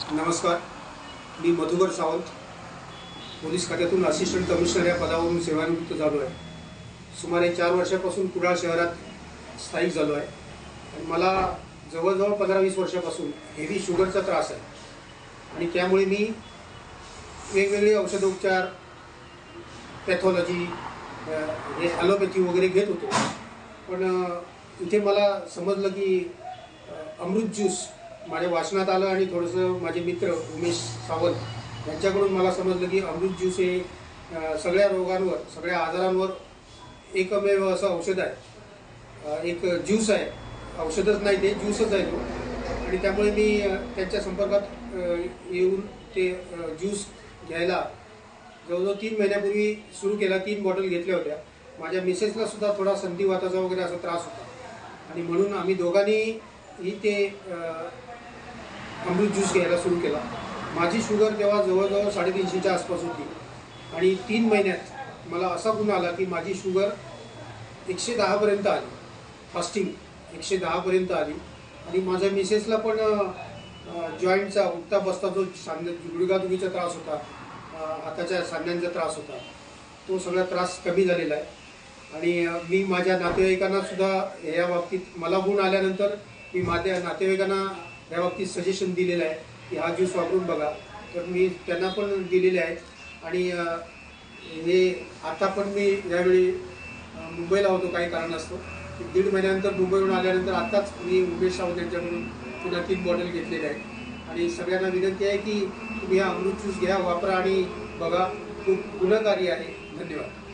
नमस्कार, मी मधुकर सावंत पोलीस खात्यातून assistant commissioner या पदावरून सेवानिवृत्त झालो आहे। सुमारे 4 वर्षापासून कुडाळ शहरात स्थायिक झालो आहे आणि मला जवळजवळ 15-20 वर्षापासून हेवी शुगरचा त्रास आहे आणि त्यामुळे मी वेगवेगळे औषधोपचार, पॅथॉलॉजी, हे ॲलोपॅथी वगैरे घेत होतो। पण इथे मला समजलं की अमृत ज्यूस माझ्या वाचनात आलं आणि थोडंसं माझे मित्र उमेश सावंत यांच्याकडून मला समजलं की अमृत ज्यूस हे सगळ्या रोगांवर, सगळ्या आजारांवर एकमेव असं औषध आहे। एक ज्यूस आहे, औषधच नाही ते ज्यूसच आहे तो। आणि त्यामुळे मी त्यांच्या संपर्कात येऊन ते ज्यूस घ्यायला जवळजवळ 3 महिन्यापूर्वी सुरू केला। 3 बॉटल घेतल्या होत्या। माझ्या मिसेसला सुद्धा थोडा संधिवाताचा वगैरे असा त्रास होता आणि म्हणून आम्ही दोघांनीही ते अमृत ज्यूस घ्यायला सुरू केला। माझी शुगर तेव्हा जवळजवळ 350च्या आसपास होती आणि 3 महिन्यात मला असा गुण आला की माझी शुगर 110 पर्यंत आली, फास्टिंग 110 पर्यंत आली। आणि माझ्या मिसेसला पण जॉईंटचा उठता बसता जो गुडघादुखीचा त्रास होता, हाताच्या सांध्यांचा त्रास होता, तो सगळा त्रास कमी झालेला आहे। आणि मी माझ्या नातेवाईकांना सुद्धा या बाबतीत मला गुण आल्यानंतर मी माझ्या नातेवाईकांना या बाबतीत सजेशन दिलेलं आहे की हा ज्यूस वापरून बघा। तर मी त्यांना पण दिलेले आहेत आणि हे आता पण मी यावेळी मुंबईला होतो काही कारणास्तव। 1.5 महिन्यानंतर मुंबईहून आल्यानंतर आत्ताच मी उमेश सावंत यांच्याकडून पुन्हा 3 बॉटल घेतलेल्या आहेत आणि सगळ्यांना विनंती आहे की तुम्ही हा अमृत ज्यूस घ्या, वापरा आणि बघा, खूप गुणकारी आहे। धन्यवाद।